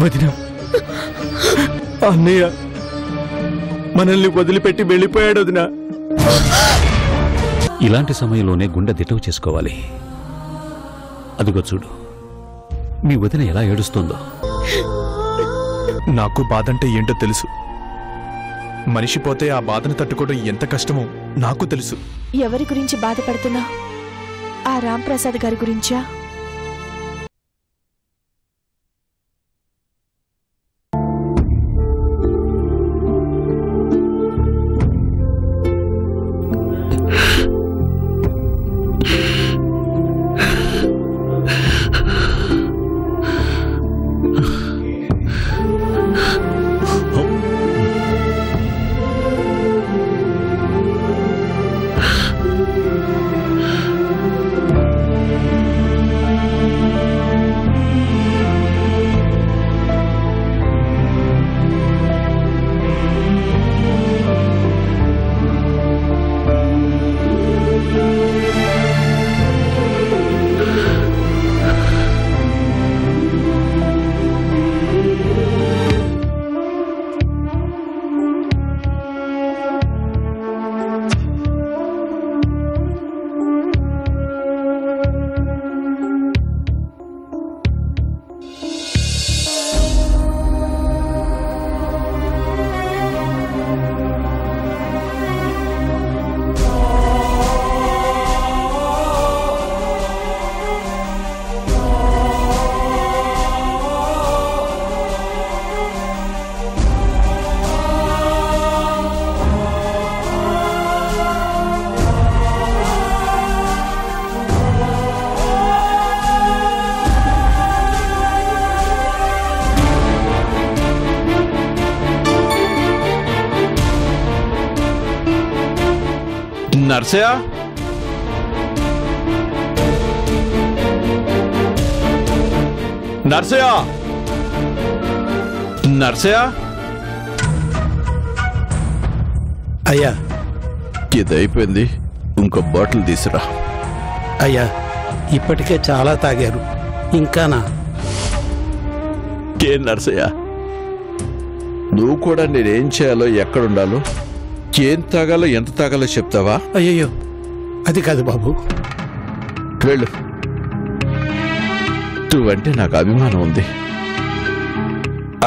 వదినా, అన్నయ్య మనల్ని వదిలిపెట్టి వెళ్ళిపోయాడు వదినా. ఇలాంటి సమయంలోనే గుండె దిటవు చేసుకోవాలి. అదిగో చూడు, మీ వదిన ఎలా ఏడుస్తుందో. నాకు బాధంటే ఏంటో తెలుసు. మనిషి పోతే ఆ బాధను తట్టుకోవడం ఎంత కష్టమో నాకు తెలుసు. ఎవరి గురించి బాధపడుతున్నా? ఆ రాంప్రసాద్ గారి గురించా? నర్సయ్య, నర్సయ్య, నర్సయ్య. అయ్యా, ఇది అయిపోయింది, ఇంకో బాటిల్ తీసురా. అయ్యా, ఇప్పటికే చాలా తాగారు, ఇంకానా? ఏ నర్సయ్య, నువ్వు కూడా నేనేం చేయాలో, ఎక్కడుండాలో, ఏం తాగాలో, ఎంత తాగాలో చెప్తావా? అయ్యయ్యో, అది కాదు బాబు. వెళ్ళు. నువ్వంటే నాకు అభిమానం ఉంది.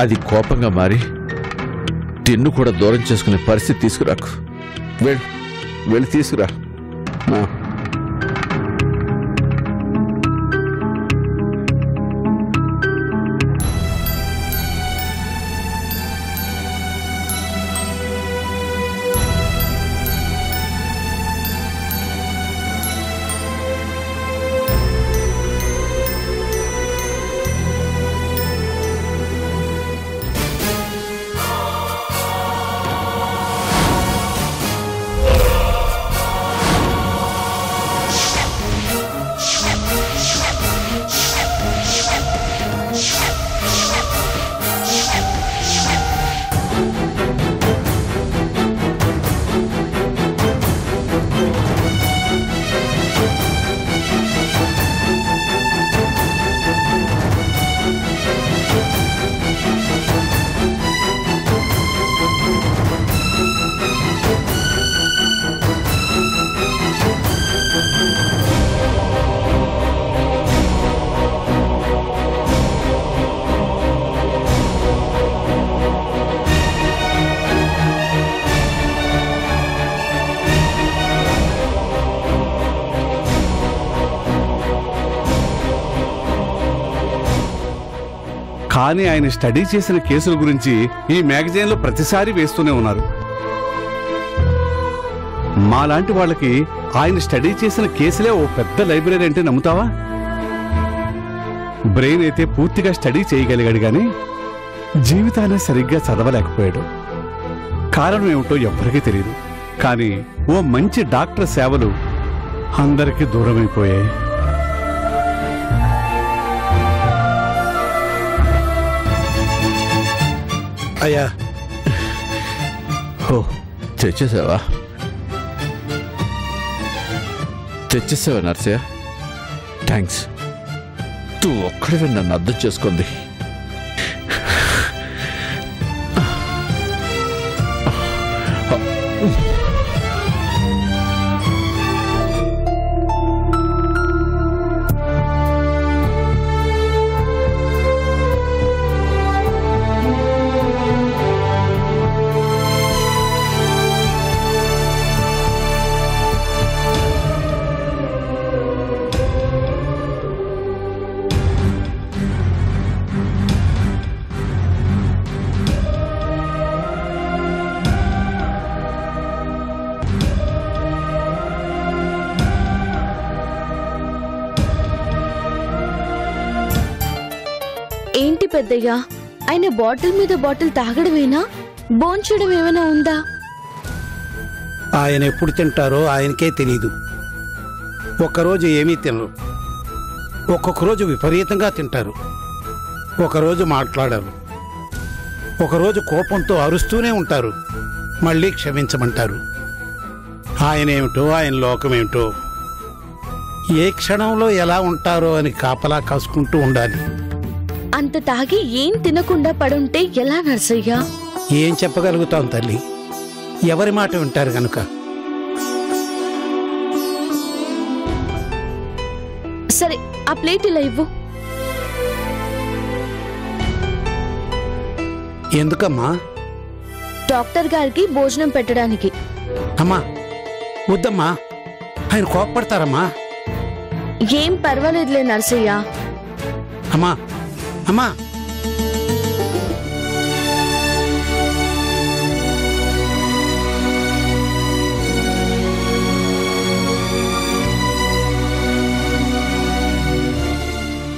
అది కోపంగా మారి తిన్ను కూడా దూరం చేసుకునే పరిస్థితి తీసుకురాకు. వెళ్ళి తీసుకురా. కానీ ఆయన స్టడీ చేసిన కేసుల గురించి ఈ మ్యాగజైన్లో ప్రతిసారి వేస్తూనే ఉన్నారు. మాలాంటి వాళ్ళకి ఆయన స్టడీ చేసిన కేసులే ఓ పెద్ద లైబ్రరీ అంటే నమ్ముతావా? బ్రెయిన్ అయితే పూర్తిగా స్టడీ చేయగలిగాడు గాని జీవితాన్ని సరిగ్గా చదవలేకపోయాడు. కారణం ఏమిటో ఎవ్వరికీ తెలియదు. కానీ ఓ మంచి డాక్టర్ సేవలు అందరికీ దూరమైపోయాయి. అయ్యా, తెచ్చేసావా నర్సయ్య? థ్యాంక్స్. నువ్వు ఒక్కడివే నన్ను అర్థం చేసుకుంది. ఏంటి పెద్దయ్యా, ఆయన బాటిల్ మీద బాటిల్ తాగడమేనా? భోంచడం ఏమైనా ఉందా? ఆయన ఎప్పుడు తింటారో ఆయనకే తెలీదు. ఒక్కరోజు ఏమీ తినరు, ఒక్కొక్క రోజు విపరీతంగా తింటారు, ఒకరోజు మాట్లాడరు, ఒకరోజు కోపంతో అరుస్తూనే ఉంటారు, మళ్ళీ క్షమించమంటారు. ఆయనేమిటో ఆయన లోకమేమిటో, ఏ క్షణంలో ఎలా ఉంటారో అని కాపలా కాసుకుంటూ ఉండాలి. అంత తాగి ఏం తినకుండా పడుంటే ఎలా నర్సయ్యా? ఏం చెప్పగలుగుతాం తల్లి, ఎవరి మాట వింటారు గనుక. సరే, ఆ ప్లేట్ ఇలా ఇవ్వు. ఎందుకమ్మా? డాక్టర్ గారికి భోజనం పెట్టడానికి. అమ్మా వద్దమ్మా, ఆయన కోప్పడతారమ్మా. ఏం పర్వాలేదులే నర్సయ్య. అమ్మా అమ్మా,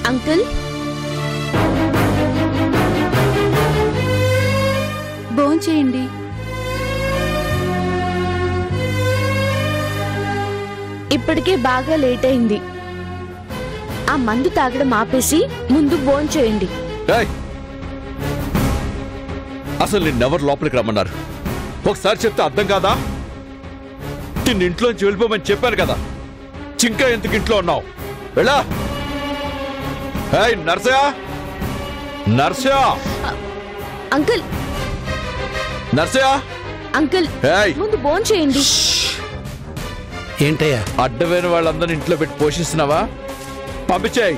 అంకుల్, భోంచేయండి. ఇప్పటికే బాగా లేట్ అయింది. ఆ మందు తాగడం ఆపేసి ముందు భోంచేయండి. ఏయ్! అసలు నిన్నెవరు లోపలికి రమ్మన్నారు? ఒకసారి చెప్తే అర్థం కాదా? నిన్ను ఇంట్లోంచి వెళ్ళిపోమని చెప్పాను కదా, చింకా ఎందుకు ఇంట్లో ఉన్నావు? వెళ్ళా! ఏయ్ నర్సయా, నర్సయా, అంకుల్, నర్సయా, అంకుల్, ఏయ్! ముందు భోంచేయండి. ఏంటయ్యా? అడ్డమైన వాళ్ళందరినీ ఇంట్లో పెట్టి పోషిస్తున్నావా? పంపించేయి.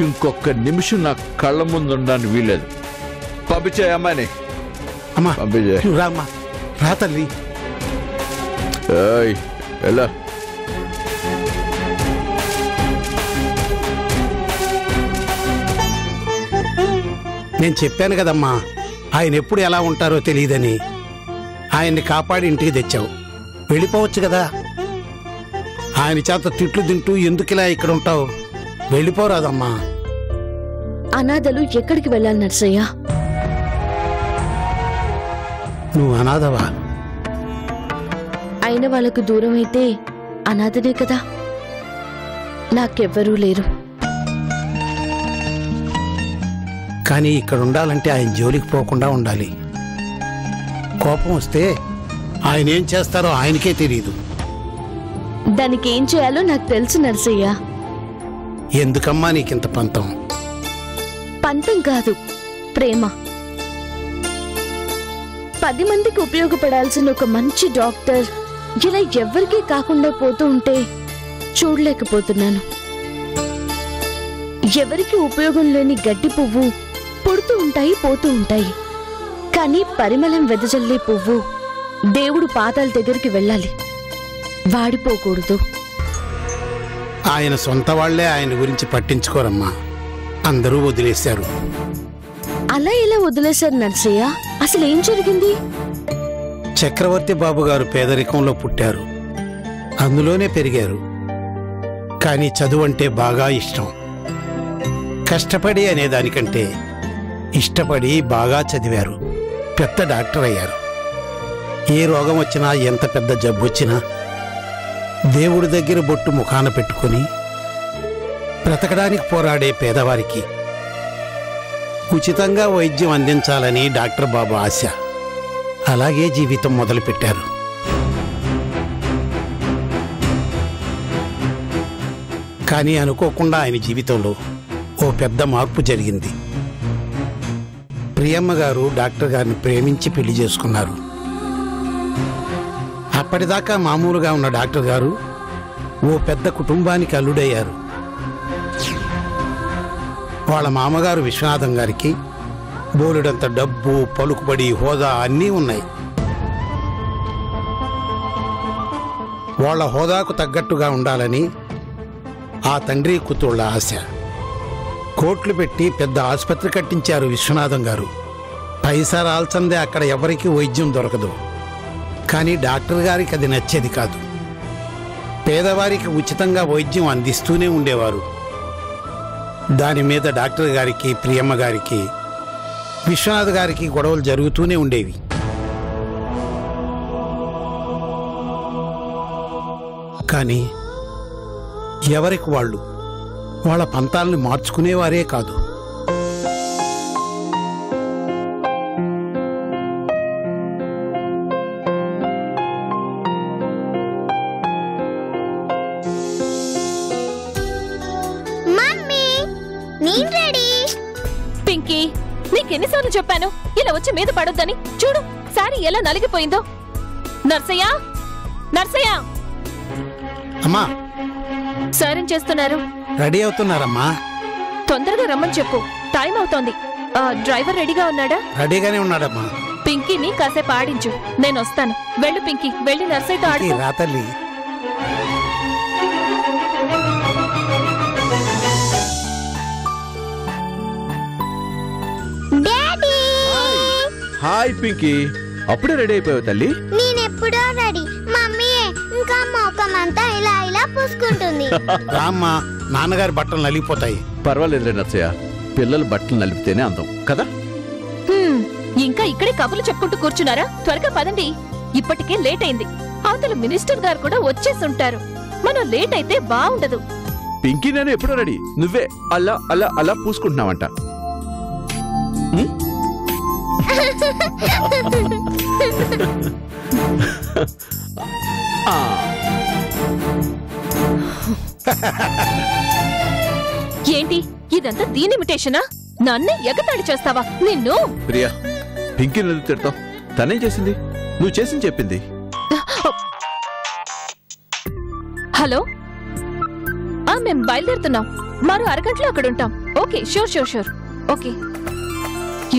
ఇంకొక నిమిషం నా కళ్ళ ముందు ఉండడానికి వీలేదు. పంపించేయి అమ్మాయిని. అమ్మా పంపించేయి. నువ్వు రామ్మా, రా తల్లి. ఏయ్ ఎలా? నేను చెప్పాను కదమ్మా, ఆయన ఎప్పుడు ఎలా ఉంటారో తెలియదని. ఆయన్ని కాపాడి ఇంటికి తెచ్చావు, వెళ్ళిపోవచ్చు కదా. ఆయన చేత తిట్లు తింటూ ఎందుకిలా ఇక్కడ ఉంటావు? వెళ్ళిపోరాదమ్మా. అనాథలు ఎక్కడికి వెళ్ళాలి నర్సయ్య? నువ్వు అనాథవా? అయిన వాళ్ళకు దూరం అయితే అనాథనే కదా. నాకెవ్వరూ లేరు. కానీ ఇక్కడ ఉండాలంటే ఆయన జోలికి పోకుండా ఉండాలి. కోపం వస్తే ఆయన ఏం చేస్తారో ఆయనకే తెలియదు. దానికి ఏం చేయాలో నాకు తెలుసు నర్సయ్య. ఎందుకమ్మా నీకింత పంతం? పంతం కాదు, ప్రేమ. 10 మందికి ఉపయోగపడాల్సిన ఒక మంచి డాక్టర్ ఇలా ఎవ్వరికీ కాకుండా పోతూ ఉంటే చూడలేకపోతున్నాను. ఎవరికి ఉపయోగం లేని గడ్డి పువ్వు పుడుతూ ఉంటాయి, పోతూ ఉంటాయి. కానీ పరిమళం వెదజల్లే పువ్వు దేవుడు పాదాల దగ్గరికి వెళ్ళాలి, వాడిపోకూడదు. ఆయన సొంత వాళ్లే ఆయన గురించి పట్టించుకోరమ్మా, అందరూ వదిలేశారు. అలా ఎలా వదిలేశారు నర్సయ్య? అసలు ఏం జరిగింది? చక్రవర్తి బాబు గారు పేదరికంలో పుట్టారు, అందులోనే పెరిగారు. కానీ చదువు అంటే బాగా ఇష్టం. కష్టపడి అనేదానికంటే ఇష్టపడి బాగా చదివారు. పెద్ద డాక్టర్ అయ్యారు. ఏ రోగం వచ్చినా, ఎంత పెద్ద జబ్బు వచ్చినా దేవుడి దగ్గర బొట్టు ముఖాన పెట్టుకుని బ్రతకడానికి పోరాడే పేదవారికి ఉచితంగా వైద్యం అందించాలని డాక్టర్ బాబు ఆశ. అలాగే జీవితం మొదలుపెట్టారు. కానీ అనుకోకుండా ఆయన జీవితంలో ఓ పెద్ద మార్పు జరిగింది. ప్రియమ్మ గారు డాక్టర్ గారిని ప్రేమించి పెళ్లి చేసుకున్నారు. అప్పటిదాకా మామూలుగా ఉన్న డాక్టర్ గారు ఓ పెద్ద కుటుంబానికి అల్లుడయ్యారు. వాళ్ళ మామగారు విశ్వనాథం గారికి బోలెడంత డబ్బు, పలుకుబడి, హోదా అన్నీ ఉన్నాయి. వాళ్ళ హోదాకు తగ్గట్టుగా ఉండాలని ఆ తండ్రి కూతుళ్ళ ఆశ. కోట్లు పెట్టి పెద్ద ఆసుపత్రి కట్టించారు విశ్వనాథం గారు. పైసా రాల్చందే అక్కడ ఎవరికీ వైద్యం దొరకదు. కానీ డాక్టర్ గారికి అది నచ్చేది కాదు. పేదవారికి ఉచితంగా వైద్యం అందిస్తూనే ఉండేవారు. దాని మీద డాక్టర్ గారికి, ప్రియమ్మ గారికి, విశ్వనాథ్ గారికి గొడవలు జరుగుతూనే ఉండేవి. కానీ ఎవరికి వాళ్ళు వాళ్ళ పంతాల్ని మార్చుకునేవారే కాదు. పింకీ, నీకెన్నిసార్లు చెప్పాను ఇలా వచ్చి మీద పడొద్దని? చూడు సారీ ఎలా నలిగిపోయిందో. నర్సయ్య, నర్సయ్య! అమ్మా, సార్ ఏం చేస్తున్నారు? రెడీ అవుతున్నారమ్మా. తొందరగా రమ్మని చెప్పు, టైం అవుతోంది. డ్రైవర్ రెడీగా ఉన్నాడా? రెడీగానే ఉన్నాడమ్మా. పింకీని కాసేపు ఆడించు, నేను వస్తాను. వెళ్ళు పింకీ, వెళ్ళి నర్సయ్యతో ఆడు. రా తల్లి. హాయ్ పింకీ, అప్పుడే రెడీ అయిపోయావు తల్లి? నేనెప్పుడో రెడీ. మమ్మీ ఇంకా మొక్కమంతా ఇలా ఇలా పూసుకుంటుంది. రామ్మా, నాన్నగారి బట్టలు నలిగిపోతాయి. పర్వాలేదులే నర్సయ్య, పిల్లలు బట్టలు నలిపితేనే అందం కదా. ఇంకా ఇక్కడే కబుర్లు చెప్పుకుంటూ కూర్చున్నారా? త్వరగా పదండి, ఇప్పటికే లేట్ అయింది. అవతల మినిస్టర్ గారు కూడా వచ్చేసుంటారు. మనం లేట్ అయితే బాగుండదు. పింకీ, నేను ఎప్పుడో రెడీ, నువ్వే అలా అలా అలా పూసుకుంటున్నావంట. ఏంటి ఇదంతా దీని ఇమిటేషనా? నన్నే ఎగతాళి చేస్తావా? నిన్ను! ప్రియా, పింకీ నువ్వు తిడతావు. తనేం చేసింది? నువ్వు చేసింది చెప్పింది. హలో, మేం బయలుదేరుతున్నాం. మరో అరగంటలో అక్కడ ఉంటాం. Okay, sure sure sure. Okay,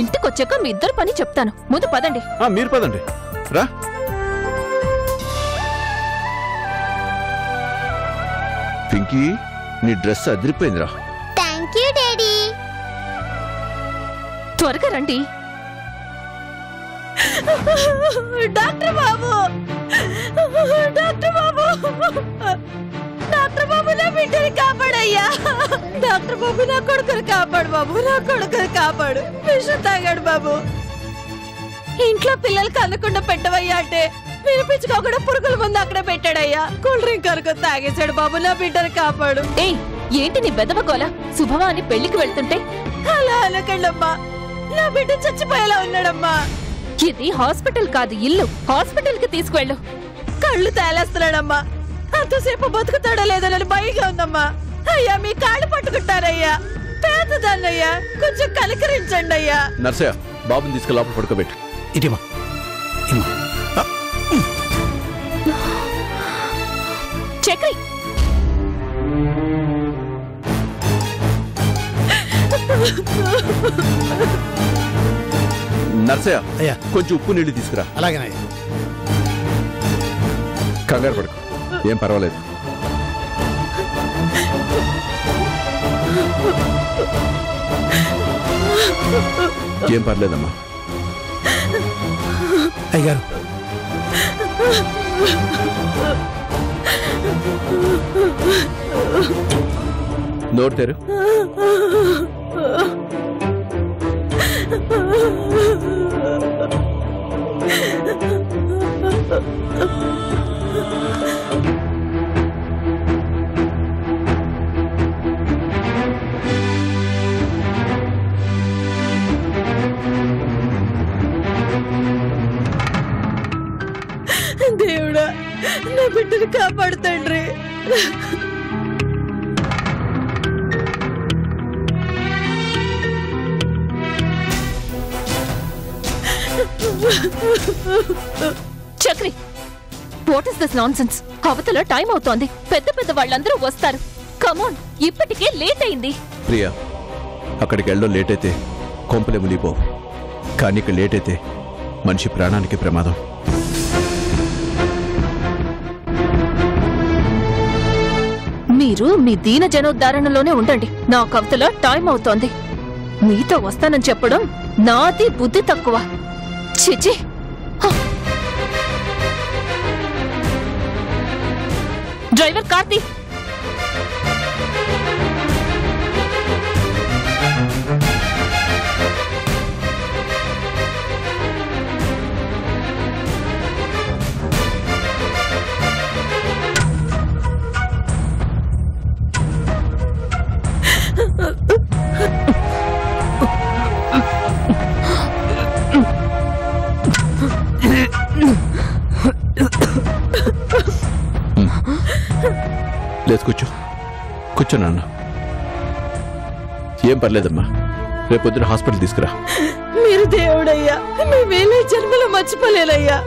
ఇంటికొచ్చాక మీ ఇద్దరు పని చెప్తాను. ముందు పదండి. మీరు పదండి, రా. పింకీ, నీ డ్రెస్ అదిరిపోయిందిరా. Thank you daddy. త్వరగా రండి. డాక్టర్ బాబు, డాక్టర్ బాబు, డాక్టర్ బాబు, నా బిడ్డని కాపాడయ్యా. డాక్టర్ బాబు, నా కొడుకుని కాపాడు బాబు, నా కొడుకుని కాపాడు. విషం తాగాడు బాబు. ఇంట్లో పిల్లలు కన్నకుండా పెట్టవయ్యా అంటే వినిపించుకోకుండా పురుగుల ముందు అక్కడ పెట్టాడయ్యా. కూల్ డ్రింక్ కనుక తాగేశాడు బాబు, నా బిడ్డని కాపాడు. ఏయ్, ఏంటి నీ బెదవగోల? శుభమా అని పెళ్లికి వెళ్తుంటే అలా అనకండమ్మా, నా బిడ్డ చచ్చిపోయేలా ఉన్నాడమ్మా. ఇది హాస్పిటల్ కాదు, ఇల్లు. హాస్పిటల్ కి తీసుకువెళ్ళు. కళ్ళు తేలేస్తున్నాడమ్మా. అంతసేపు బతుకుతాడో లేదో అని భయంగా ఉందమ్మా. అయ్యా, మీ కాళ్ళు పట్టుకుంటారయ్యా. పేదదాన్నయ్యా, కొంచెం కలకరించండి అయ్యా. నర్సయ్య, బాబుని తీసుకెళ్ళి లోపల పడుకోబెట్టు. ఇటీమా చక్రి, నర్సయ్య, అయ్యా, కొంచెం ఉప్పు నీళ్లు తీసుకురా. అలాగేనయ్యా. కంగారు పడుకో, ఏం పర్వాలేదు. ఏం పర్లేదమ్మా. అయ్యగారు, నోరు తెరు. దేవుడా, నా బిడ్డని కాపాడుతండ్రి. Chakri, what is this nonsense? అవతల టైం అవుతోంది. పెద్ద పెద్ద వాళ్ళందరూ వస్తారు. కమాన్, ఇప్పటికే లేట్ అయింది. ప్రియా, అక్కడికి వెళ్ళడం లేట్ అయితే కొంపలే మునిగిపోవు. కానీ ఇక్కడ లేట్ అయితే మనిషి ప్రాణానికి ప్రమాదం. మీరు మీ దీన జనోద్ధారణలోనే ఉండండి. నా కవితలో టైం అవుతోంది. మీతో వస్తానని చెప్పడం నాది బుద్ధి తక్కువ. చిచి. డ్రైవర్ కార్తీ, లేదు కూర్చో కూర్చో నాన్న. ఏం పర్లేదమ్మా, రేపొద్దున హాస్పిటల్ తీసుకురా. మీరు దేవుడయ్యా, మేమేలే జన్మలో మర్చిపోలేనయ్యా.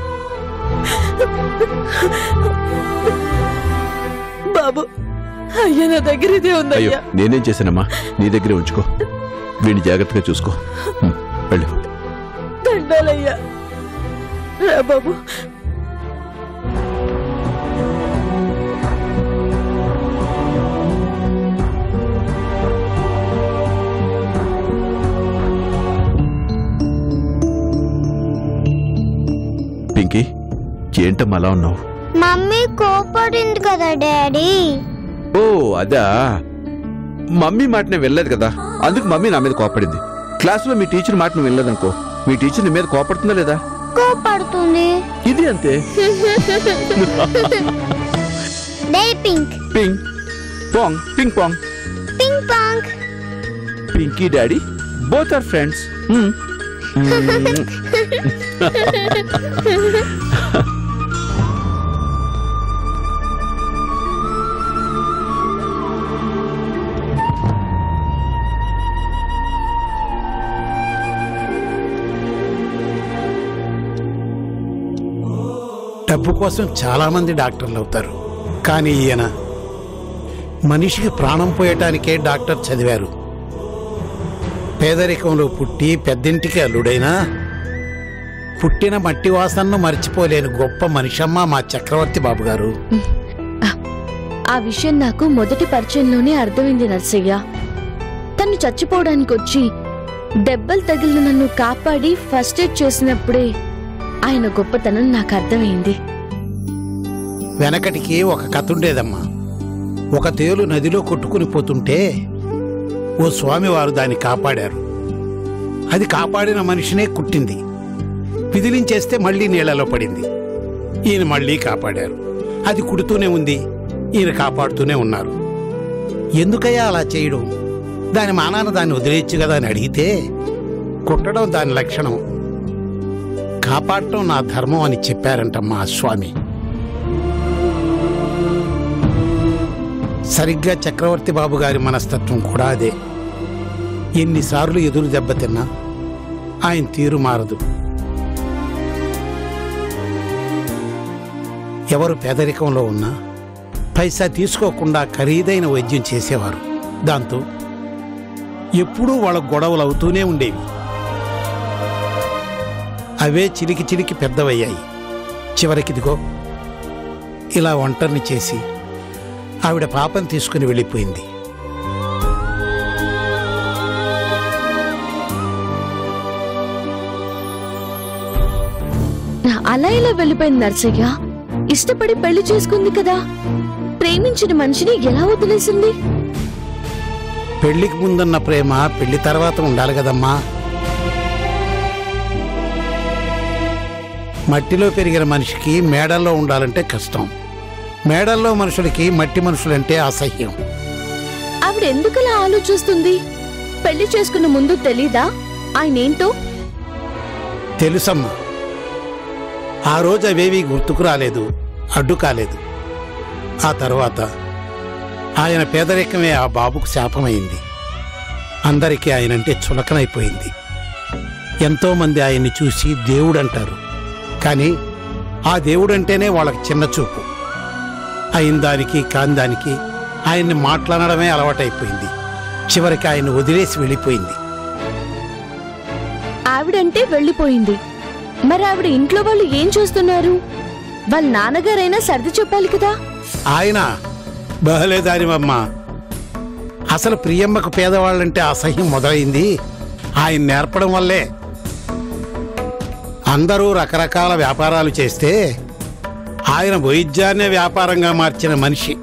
బాబు అయ్యా, నా దగ్గర ఇదే అయ్యో ఉందయ్యా. నేనేం చేశానమ్మా, నీ దగ్గరే ఉంచుకో. వీడిని జాగ్రత్తగా చూసుకో. వెళ్ళు. దండాలయ్యా. రా బాబు. పింకీ, ఏంటమ్మా అలా ఉన్నావు? మమ్మీ కోపడింది కదా డాడీ. ఓ అదా, మమ్మీ మాట నేను వెళ్ళలేదు కదా, అందుకు మమ్మీ నా మీద కోపడింది. క్లాసులో మీ టీచర్ మాట నువ్వు వెళ్ళలేదనుకో, మీ టీచర్ నీ మీద కోపడుతుందా లేదా? కోపడుతుంది. ఇది అంతే. డే pink pink pong, ping pong. Pink pong. Pinky daddy both are friends. డబ్బు కోసం చాలామంది డాక్టర్లు అవుతారు, కానీ ఈయన మనిషికి ప్రాణం పోయటానికే డాక్టర్ చదివారు. పేదరికంలో పుట్టి పెద్దింటికి అల్లుడైనా పుట్టిన మట్టి వాసనను మర్చిపోలేని గొప్ప మనిషమ్మ మా చక్రవర్తి బాబు గారు. ఆ విషయం నాకు మొదటి పరిచయంలోనే అర్థమైంది నర్సయ్య. తను చచ్చిపోవడానికి వచ్చి దెబ్బలు తగిలిన నన్ను కాపాడి ఫస్ట్ ఎయిడ్ చేసినప్పుడే ఆయన గొప్పతనం నాకు అర్థమైంది. వెనకటికి ఒక కథ ఉండేదమ్మా. ఒక తేలు నదిలో కొట్టుకుని పోతుంటే ఓ స్వామివారు దాన్ని కాపాడారు. అది కాపాడిన మనిషినే కుట్టింది. విదిలించేస్తే మళ్ళీ నీళ్లలో పడింది. ఈయన మళ్ళీ కాపాడారు. అది కుడుతూనే ఉంది, ఈయన కాపాడుతూనే ఉన్నారు. ఎందుకయ్యా అలా చేయడం? దాని మానాన దాన్ని వదిలేయచ్చు కదా అని అడిగితే, కుట్టడం దాని లక్షణం, కాపాడటం నా ధర్మం అని చెప్పారంటమ్మా ఆ స్వామి. సరిగ్గా చక్రవర్తి బాబు గారి మనస్తత్వం కూడా అదే. ఎన్నిసార్లు ఎదురు దెబ్బతిన్నా ఆయన తీరు మారదు. ఎవరు పేదరికంలో ఉన్నా పైసా తీసుకోకుండా ఖరీదైన వైద్యం చేసేవారు. దాంతో ఎప్పుడూ వాళ్ళ గొడవలు అవుతూనే ఉండేవి. అవే చిలికి చిలికి పెద్దవయ్యాయి. చివరికిదిగో ఇలా ఒంటరిని చేసి ఆవిడ పాపం తీసుకుని వెళ్ళిపోయింది. అలా ఇలా వెళ్ళిపోయింది నర్సయ్య? ఇష్టపడి పెళ్లి చేసుకుంది కదా, ప్రేమించిన మనిషిని ఎలా వదిలేసింది? పెళ్లికి ముందున్న ప్రేమ పెళ్లి తర్వాత ఉండాలి కదమ్మా. మట్టిలో పెరిగిన మనిషికి మేడల్లో ఉండాలంటే కష్టం. మేడల్లో మనుషులకి మట్టి మనుషులంటే అసహ్యం. ఆవిడ ఎందుకలా ఆలోచిస్తుంది? పెళ్లి చేసుకున్న ముందు తెలీదా ఆయనేంటో? తెలుసమ్మా. ఆ రోజు అవేవి గుర్తుకు రాలేదు, అడ్డు కాలేదు. ఆ తర్వాత ఆయన పేదరికమే ఆ బాబుకు శాపమైంది. అందరికీ ఆయనంటే చులకనైపోయింది. ఎంతోమంది ఆయన్ని చూసి దేవుడంటారు, కానీ ఆ దేవుడంటేనే వాళ్ళకి చిన్న చూపు. అయిన దానికి కాని దానికి ఆయన్ని మాట్లాడడమే అలవాటైపోయింది. చివరికి ఆయన వదిలేసి వెళ్ళిపోయింది. ఆవిడంటే వెళ్ళిపోయింది, మరి ఆవిడ ఇంట్లో వాళ్ళు ఏం చేస్తున్నారు? వాళ్ళ నాన్నగారైనా సర్ది చెప్పాలి కదా. ఆయన బహలేదానివమ్మ. అసలు ప్రియమ్మకు పేదవాళ్ళంటే అసహ్యం మొదలైంది ఆయన నేర్పడం వల్లే. అందరూ రకరకాల వ్యాపారాలు చేస్తే ఆయన వైద్యాన్నే వ్యాపారంగా మార్చిన మనిషి.